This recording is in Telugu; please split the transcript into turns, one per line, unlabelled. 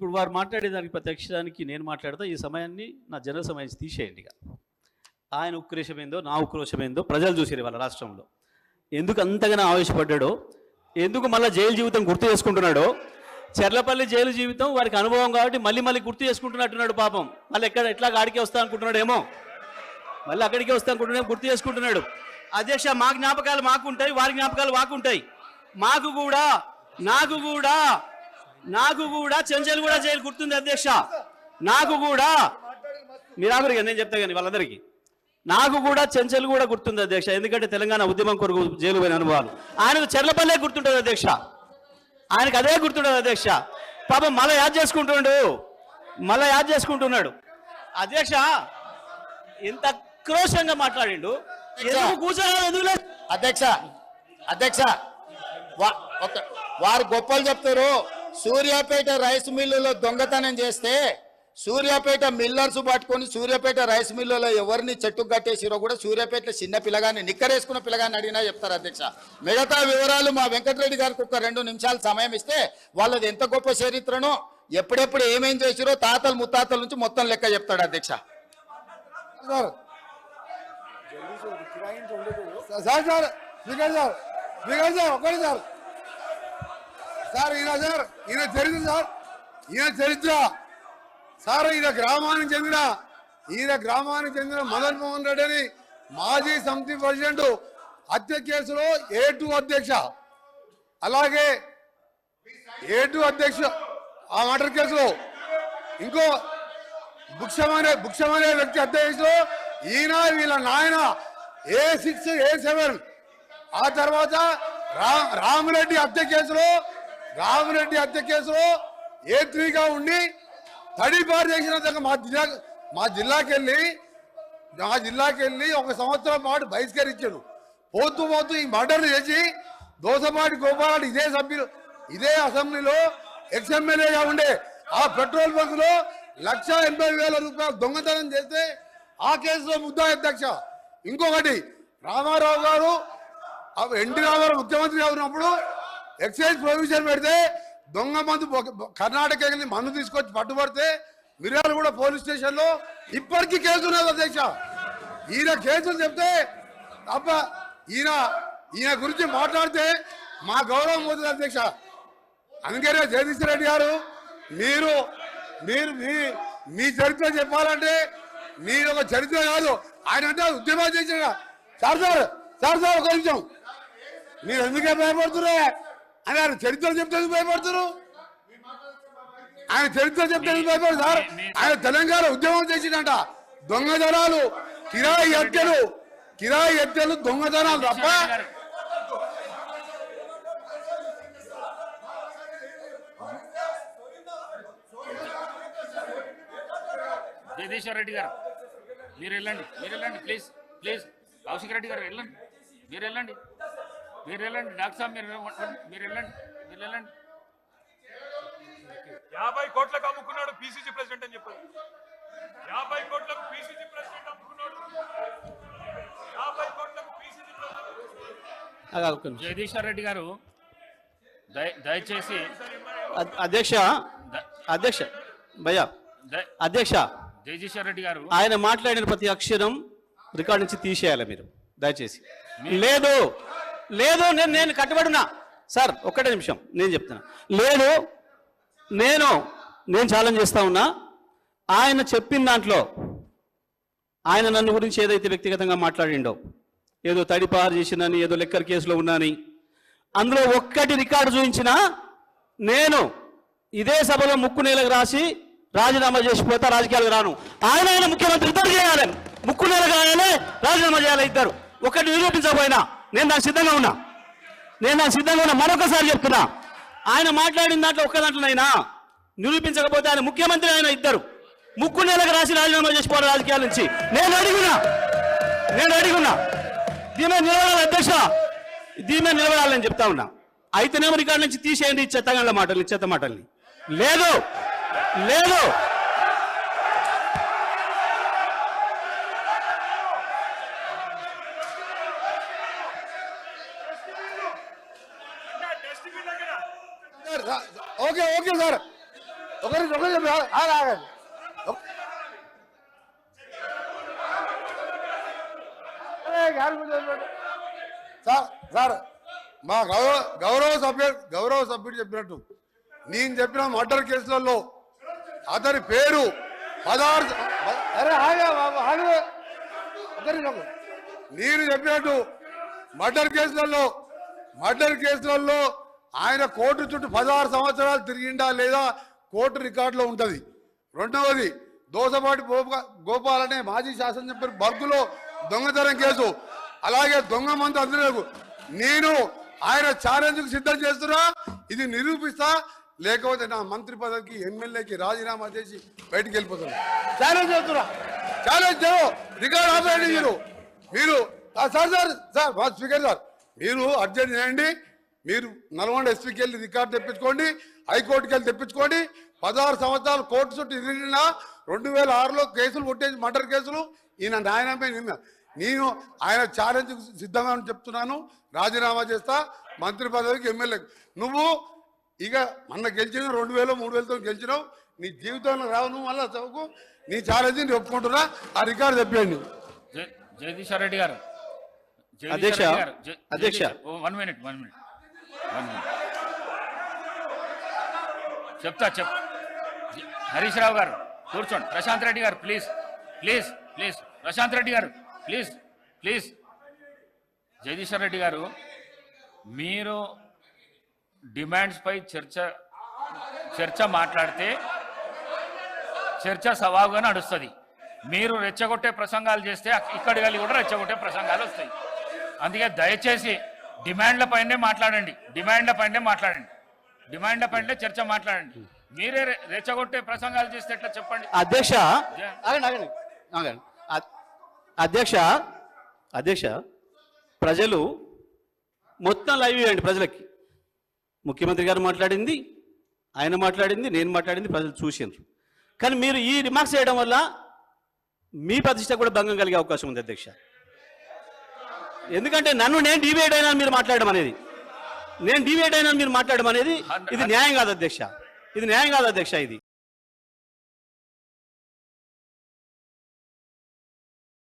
ఇప్పుడు వారు మాట్లాడేదానికి ప్రతి అక్షరానికి నేను మాట్లాడతా. ఈ సమయాన్ని నా జనరల్ సమయం తీసేయండి. ఇక ఆయన ఉక్రోషమేందో నా ఉక్రోషమేందో ప్రజలు చూసారు వాళ్ళ రాష్ట్రంలో. ఎందుకు అంతగానో ఆవేశపడ్డాడో, ఎందుకు మళ్ళీ జైలు జీవితం గుర్తు చేసుకుంటున్నాడో. చెర్లపల్లి జైలు జీవితం వారికి అనుభవం కాబట్టి మళ్ళీ మళ్ళీ గుర్తు చేసుకుంటున్నట్టున్నాడు పాపం. మళ్ళీ ఎట్లా ఆడికే వస్తా అనుకుంటున్నాడు ఏమో, మళ్ళీ అక్కడికే వస్తా అనుకుంటున్నాడు, గుర్తు చేసుకుంటున్నాడు. అధ్యక్ష, మా జ్ఞాపకాలు మాకు ఉంటాయి, వారి జ్ఞాపకాలు మాకు ఉంటాయి. నాకు కూడా చెంచల్ కూడా జైలు గుర్తుంది అధ్యక్ష. నాకు కూడా మీరాగురిగా నేను చెప్తా కానీ వాళ్ళందరికీ నాకు కూడా చెంచల్ కూడా గుర్తుంది అధ్యక్ష. ఎందుకంటే తెలంగాణ ఉద్యమం కొరకు జైలు పోయిన అనుభవాలు ఆయనకు చెర్లపల్లే గుర్తుంటుంది అధ్యక్ష. ఆయనకు అదే గుర్తుంటుంది అధ్యక్ష. పాపం మళ్ళీ యాద్ చేసుకుంటున్నాడు అధ్యక్ష. ఎంత క్రోషంగా మాట్లాడిండు. కూర్చోలేదు
అధ్యక్ష వారు గొప్పలు చెప్తారు. సూర్యాపేట రైస్ మిల్లులో దొంగతనం చేస్తే సూర్యాపేట మిల్లర్స్ పట్టుకొని సూర్యాపేట రైస్ మిల్లులో ఎవరిని చెట్టు కట్టేసిరో కూడా సూర్యాపేటలో చిన్న పిల్లగాన్ని నిక్కరేసుకున్న పిల్లగాన్ని అడిగినా చెప్తారు అధ్యక్ష. మిగతా వివరాలు మా వెంకటరెడ్డి గారికి ఒక 2 నిమిషాలు సమయం ఇస్తే వాళ్ళది ఎంత గొప్ప చరిత్రనో ఎప్పుడెప్పుడు ఏమేం చేసిరో తాతలు ముత్తాతల నుంచి మొత్తం లెక్క చెప్తాడు అధ్యక్ష.
ఈయన చరిత్ర సార్, ఈయన గ్రామానికి చెందిన మదన్ మోహన్ రెడ్డి అని మాజీ సమితి ప్రెసిడెంట్ హత్య కేసులో A2 అధ్యక్ష. అలాగే A2 అధ్యక్ష ఆ మర్డర్ కేసులో ఇంకో భుక్షమనే వ్యక్తి హత్య కేసులో ఈయన వీళ్ళ నాయన A6 A7. ఆ తర్వాత రామిరెడ్డి హత్య కేసులో A3గా ఉండి తడిపారు చేసిన మా జిల్లాకి వెళ్ళి 1 సంవత్సరం పాటు బహిష్కరించాడు. పోతూ ఈ మర్డర్ చేసి దోసపాటి గోపాల్ ఇదే అసెంబ్లీలో ఎక్స్ఎమ్మెల్యేగా ఉండే ఆ పెట్రోల్ బంకులో 1,80,000 రూపాయలు దొంగతనం చేస్తే ఆ కేసులో ముద్దాయి అధ్యక్ష. ఇంకొకటి రామారావు గారు ఎన్టీ రామారావు ముఖ్యమంత్రిగా ఉన్నప్పుడు ఎక్సైజ్ ప్రొవిజన్ పెడితే దొంగ మందు కర్ణాటక వెళ్ళి మందు తీసుకొచ్చి పట్టుబడితే మిర్యాలగూడ పోలీస్ స్టేషన్లో ఇప్పటికీ కేసు ఉన్నది అధ్యక్ష. ఈయన కేసులు చెప్తే తప్ప ఈయన గురించి మాట్లాడితే మా గౌరవం పోతుంది అధ్యక్ష. అందుకనే జగదీష్ రెడ్డి గారు మీరు మీ చరిత్ర చెప్పాలంటే మీరు ఒక చరిత్ర కాదు, ఆయన అంటే ఉద్యమాలు చేసిన సార్ ఒక నిమిషం. మీరు ఎందుకే భయపడుతున్నా అని ఆయన చరిత్ర చెప్తే భయపడుతున్నారు. ఆయన చరిత్ర చెప్తే భయపడు సార్. ఆయన తెలంగాణ ఉద్యమం చేసిందంట. దొంగతనాలు, కిరాయి హత్యలు దొంగతనాలు తప్ప
జగదీశ్వర్ రెడ్డి గారు మీరు వెళ్ళండి ప్లీజ్ కౌశిక్ రెడ్డి గారు వెళ్ళండి, మీరు వెళ్ళండి డాక్టర్ సాబ్ మీరు వెళ్ళండి
50 కోట్లకు అమ్ముకున్నాడు పిసిసి ప్రెసిడెంట్ అని చెప్పారు. 50 కోట్లకు పిసిసి ప్రెసిడెంట్ అమ్ముకున్నాడు. 50 కోట్లకు పిసిసి ప్రెసిడెంట్.
జగదీశ్వర్ రెడ్డి గారు దయచేసి
అధ్యక్ష
జగదీశ్వర్ రెడ్డి గారు
ఆయన మాట్లాడిన ప్రతి అక్షరం రికార్డు నుంచి తీసేయాలి మీరు దయచేసి. లేదు నేను కట్టుబడున్నా సార్. ఒక్కటే నిమిషం నేను చెప్తున్నా. లేదు నేను ఛాలెంజ్ చేస్తా ఉన్నా. ఆయన చెప్పిన దాంట్లో ఆయన నన్ను గురించి ఏదైతే వ్యక్తిగతంగా మాట్లాడిండో, ఏదో తడిపారు చేసినని, ఏదో లెక్కర్ కేసులో ఉన్నాని, అందులో ఒక్కటి రికార్డు చూపించినా నేను ఇదే సభలో ముక్కు నేలకు రాసి రాజీనామా చేసిపోతా, రాజకీయాలకు రాను. ఆయన ముఖ్యమంత్రి ఇద్దరు చేయాలి, ముక్కు నేలకు రాయాలి, రాజీనామా చేయాలి ఇద్దరు. ఒకటి నిరూపించకపోయినా నేను దానికి సిద్ధంగా ఉన్నా. మరొకసారి చెప్తున్నా, ఆయన మాట్లాడిన దాంట్లో ఒక్క దాంట్లోనైనా నిరూపించకపోతే ఆయన ముఖ్యమంత్రి ఆయన ఇద్దరు ముక్కు నేలకు రాసి రాజీనామా చేసిపోవాలి రాజకీయాల నుంచి. నేను అడిగున్నా దీని మీద నిలబడాలి అధ్యక్ష, దీని మీద నిలబడాలని చెప్తా ఉన్నా. అయితేనేమో రికార్డు నుంచి తీసేయండి చెత్త మాటల్ని. లేదు
ఓకే సార్ ఒకరి ఆగండి. సార్ మా గౌరవ సభ్యుడు చెప్పినట్టు నేను చెప్పిన మర్డర్ కేసులలో అతని పేరు 16 నేను చెప్పినట్టు మర్డర్ కేసులలో ఆయన కోర్టు చుట్టూ 16 సంవత్సరాలు తిరిగిండా లేదా కోర్టు రికార్డులో ఉంటది. రెండవది దోసపాటి గోపాల్ అనే మాజీ శాసనసభ్యుడు బర్గులో దొంగతనం కేసు, అలాగే దొంగ మంది అందరూ నేను ఆయన ఛాలెంజ్కు సిద్ధం చేస్తున్నా. ఇది నిరూపిస్తా, లేకపోతే నా మంత్రి పదవికి ఎమ్మెల్యేకి రాజీనామా చేసి బయటికి వెళ్ళిపోతున్నా. ఛాలెంజ్ చేస్తున్నా, ఛాలెంజ్ రికార్డ్ ఆపేయండి. మీరు సార్ మా స్పీకర్ సార్ మీరు అర్జెంట్ చేయండి. మీరు నల్గొండ ఎస్పీకి వెళ్ళి రికార్డు తెప్పించుకోండి, హైకోర్టుకి వెళ్ళి తెప్పించుకోండి. 16 సంవత్సరాలు కోర్టు చుట్టూ ఎదిరినా 2006లో కేసులు కొట్టేసి మర్డర్ కేసులు ఈయన న్యాయమే. నేను ఆయన ఛాలెంజ్ సిద్ధంగా చెప్తున్నాను, రాజీనామా చేస్తా మంత్రి పదవికి ఎమ్మెల్యే. నువ్వు ఇక మొన్న గెలిచిన 2000 3000తో గెలిచినావు, నీ జీవితంలో రావు. నువ్వు మళ్ళీ చదువుకు నీ ఛాలెంజ్ నేను ఒప్పుకుంటున్నా. ఆ రికార్డు చెప్పండి.
జగదీశ్వర్ రెడ్డి గారు,
అధ్యక్ష
1 మినిట్ చెప్తా. హరీష్ రావు గారు కూర్చోండి. ప్రశాంత్ రెడ్డి గారు ప్లీజ్. ప్రశాంత్ రెడ్డి గారు ప్లీజ్. జగదీశ్వర్ రెడ్డి గారు, మీరు డిమాండ్స్ పై చర్చ మాట్లాడితే చర్చ సవాలుగా నడుస్తుంది. మీరు రెచ్చగొట్టే ప్రసంగాలు చేస్తే ఇక్కడి వెళ్ళి కూడా రెచ్చగొట్టే ప్రసంగాలు వస్తాయి. అందుకే దయచేసి డిమాండ్ల పైనే మాట్లాడండి. డిమాండ్ల పైనే చర్చ మాట్లాడండి. మీరే రెచ్చగొట్టే ప్రసంగాలు చేస్తే ఎట్లా చెప్పండి.
అధ్యక్ష అధ్యక్ష ప్రజలు మొత్తం లైవ్ ఇవ్వండి. ప్రజలకి ముఖ్యమంత్రి గారు మాట్లాడింది, ఆయన మాట్లాడింది, నేను మాట్లాడింది ప్రజలు చూసిండ్రు. కానీ మీరు ఈ రిమార్క్స్ చేయడం వల్ల మీ ప్రతిష్ట కూడా భంగం కలిగే అవకాశం ఉంది అధ్యక్ష. ఎందుకంటే నేను డివైడ్ అయినా మీరు మాట్లాడడం అనేది, ఇది న్యాయం కాదు అధ్యక్ష. ఇది